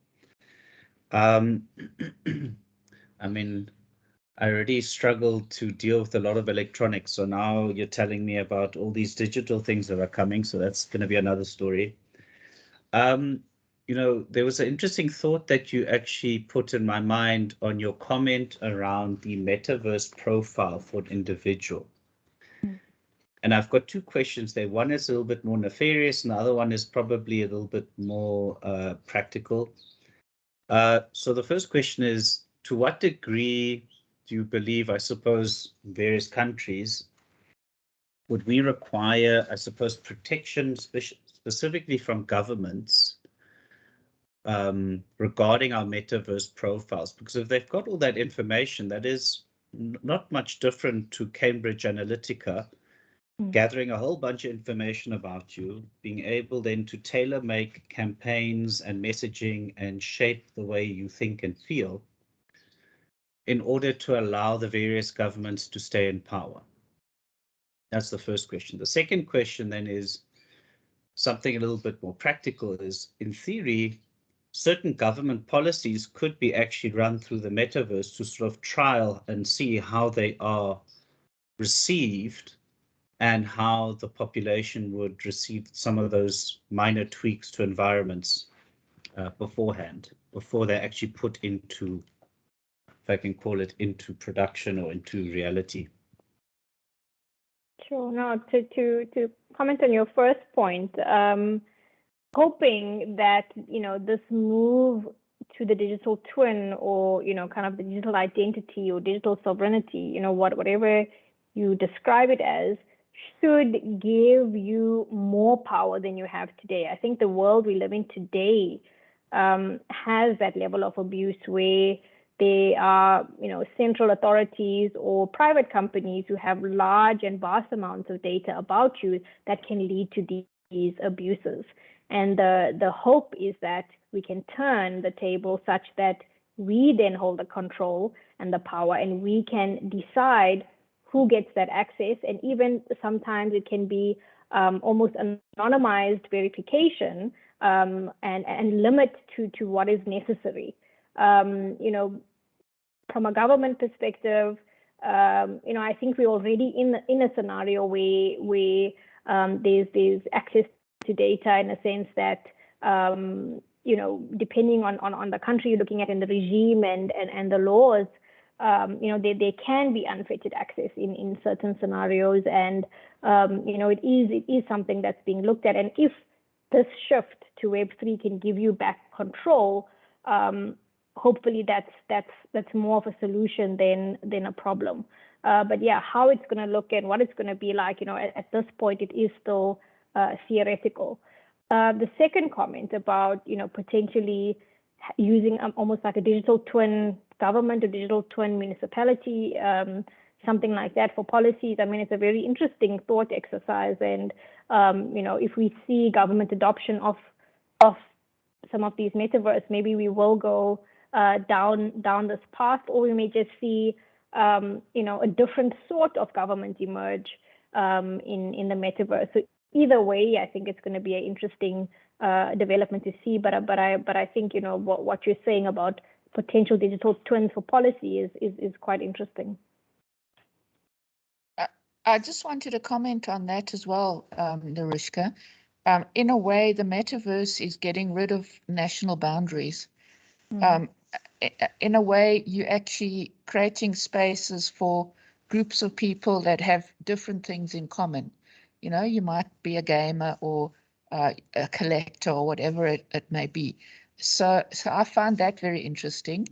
I mean, I already struggled to deal with a lot of electronics, so now you're telling me about all these digital things that are coming, so that's going to be another story. There was an interesting thought that you actually put in my mind on your comment around the metaverse profile for an individual. And I've got two questions there. One is a little bit more nefarious, and the other one is probably a little bit more practical. So the first question is, to what degree do you believe, I suppose, various countries, would we require, I suppose, protection specifically from governments regarding our metaverse profiles? Because if they've got all that information, that is not much different to Cambridge Analytica, gathering a whole bunch of information about you, being able then to tailor make campaigns and messaging and shape the way you think and feel in order to allow the various governments to stay in power. That's the first question. The second question then is something a little bit more practical, is in theory, certain government policies could be actually run through the metaverse to sort of trial and see how they are received and how the population would receive some of those minor tweaks to environments beforehand, before they're actually put into, if I can call it, into production or into reality. Sure. No, to comment on your first point, hoping that this move to the digital twin, or kind of the digital identity or digital sovereignty, whatever you describe it as, should give you more power than you have today. I think the world we live in today has that level of abuse where there are, central authorities or private companies who have large and vast amounts of data about you that can lead to these abuses. And the hope is that we can turn the table such that we then hold the control and the power, and we can decide who gets that access. And even sometimes it can be almost anonymized verification and limit to what is necessary. From a government perspective, I think we're already in a scenario where there's access to data, in a sense that depending on the country you're looking at and the regime and the laws, there can be unfettered access in certain scenarios, and it is something that's being looked at. And if this shift to Web3 can give you back control, hopefully that's more of a solution than a problem. But yeah, how it's going to look and what it's going to be like, at this point, it is still theoretical. The second comment about, potentially using almost like a digital twin government or digital twin municipality, something like that for policies. I mean, it's a very interesting thought exercise. And, if we see government adoption of some of these metaverse, maybe we will go down this path, or we may just see, a different sort of government emerge in the metaverse. So either way, I think it's going to be an interesting development to see. But I think what you're saying about potential digital twins for policy is quite interesting. I just wanted to comment on that as well, Nerushka. In a way, the metaverse is getting rid of national boundaries. In a way, you're actually creating spaces for groups of people that have different things in common. You know, you might be a gamer or a collector or whatever it may be. So I find that very interesting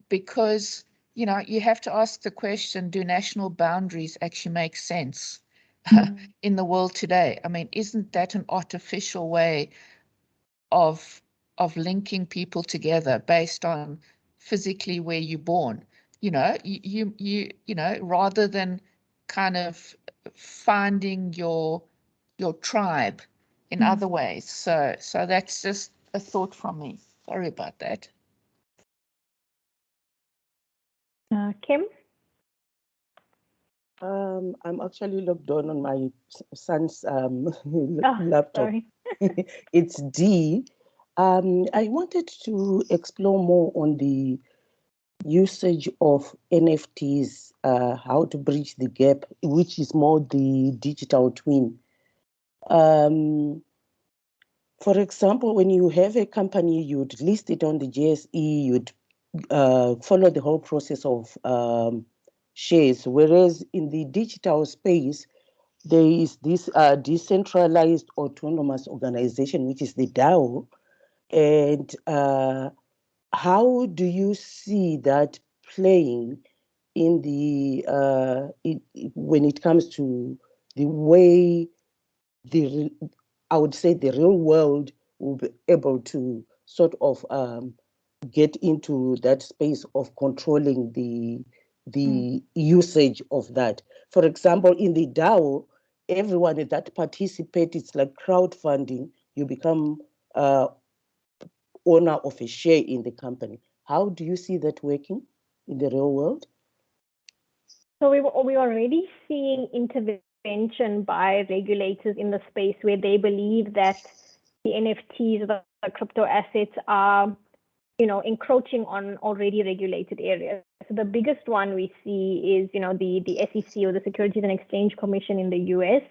because, you know, you have to ask the question, do national boundaries actually make sense in the world today? I mean, isn't that an artificial way of linking people together based on physically where you're born? You know, you know, rather than kind of finding your tribe in other ways. So that's just a thought from me. Sorry about that. Kim? I'm actually logged on my son's laptop. Sorry. It's D. I wanted to explore more on the usage of NFTs, how to bridge the gap, which is more the digital twin. For example, when you have a company, you'd list it on the JSE, you'd follow the whole process of shares, whereas in the digital space, there is this decentralized autonomous organization, which is the DAO. And how do you see that playing in the when it comes to the way I would say the real world will be able to sort of get into that space of controlling the usage of that. For example, in the DAO, everyone that participates, it's like crowdfunding. You become owner of a share in the company. How do you see that working in the real world? So we're already seeing intervention by regulators in the space where they believe that the NFTs, the crypto assets, are, you know, encroaching on already regulated areas. So the biggest one we see is, you know, the SEC, or the Securities and Exchange Commission in the US.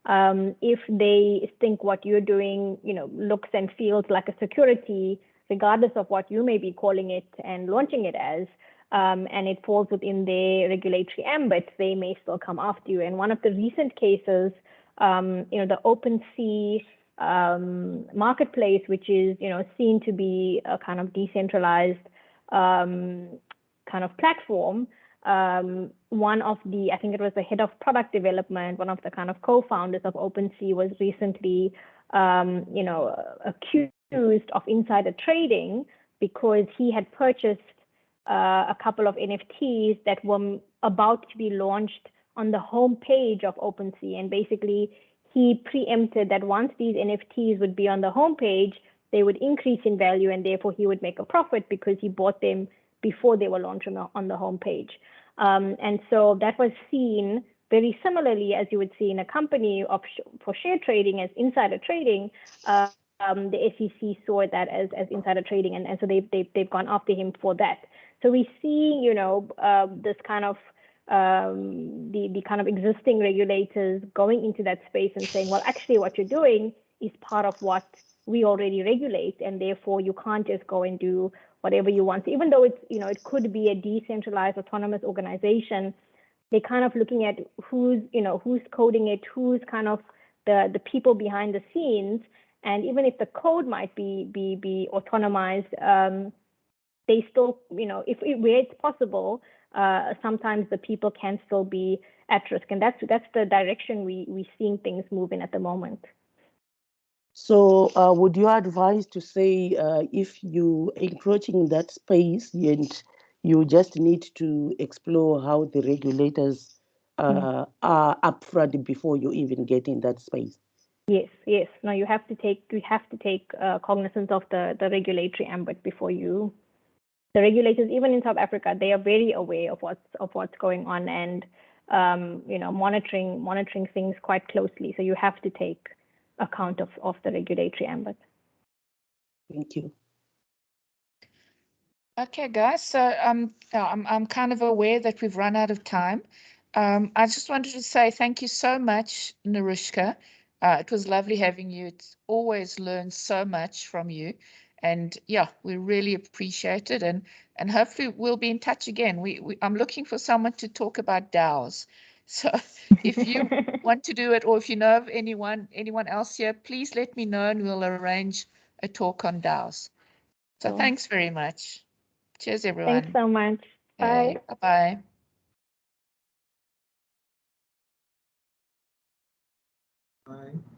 If they think what you're doing, you know, looks and feels like a security, regardless of what you may be calling it and launching it as, and it falls within their regulatory ambit, they may still come after you. And one of the recent cases, you know, the OpenSea marketplace, which is, you know, seen to be a kind of decentralized kind of platform. One of the, I think it was the head of product development, one of the kind of co-founders of OpenSea, was recently, you know, accused of insider trading because he had purchased a couple of NFTs that were about to be launched on the home page of OpenSea. And basically, he preempted that once these NFTs would be on the home page, they would increase in value, and therefore he would make a profit because he bought them before they were launched on the home page. And so that was seen very similarly as you would see in a company for share trading as insider trading. The SEC saw that as insider trading, and so they've gone after him for that. So we see, you know, this kind of the kind of existing regulators going into that space and saying, well, actually what you're doing is part of what we already regulate, and therefore you can't just go and do whatever you want. Even though it's, you know, it could be a decentralized autonomous organization, they're kind of looking at who's, you know, who's coding it, who's kind of the people behind the scenes. And even if the code might be autonomized, they still, you know, where it's possible, sometimes the people can still be at risk, and that's the direction we're seeing things move in at the moment. So would you advise to say if you encroaching in that space, and you just need to explore how the regulators are upfront before you even get in that space? Yes. No, you have to take cognizance of the regulatory ambit before you. The regulators, even in South Africa, they are very aware of what's going on, and you know, monitoring things quite closely. So you have to take account of the regulatory ambit. Thank you. Okay, guys. So I'm kind of aware that we've run out of time. I just wanted to say thank you so much, Nerushka. It was lovely having you. It's always learned so much from you. And yeah, we really appreciate it. And hopefully we'll be in touch again. I'm looking for someone to talk about DAOs. So if you want to do it, or if you know of anyone else here, please let me know and we'll arrange a talk on DAOs. So Cool. Thanks very much. Cheers, everyone. Thanks so much. Okay, Bye. bye-bye. Bye.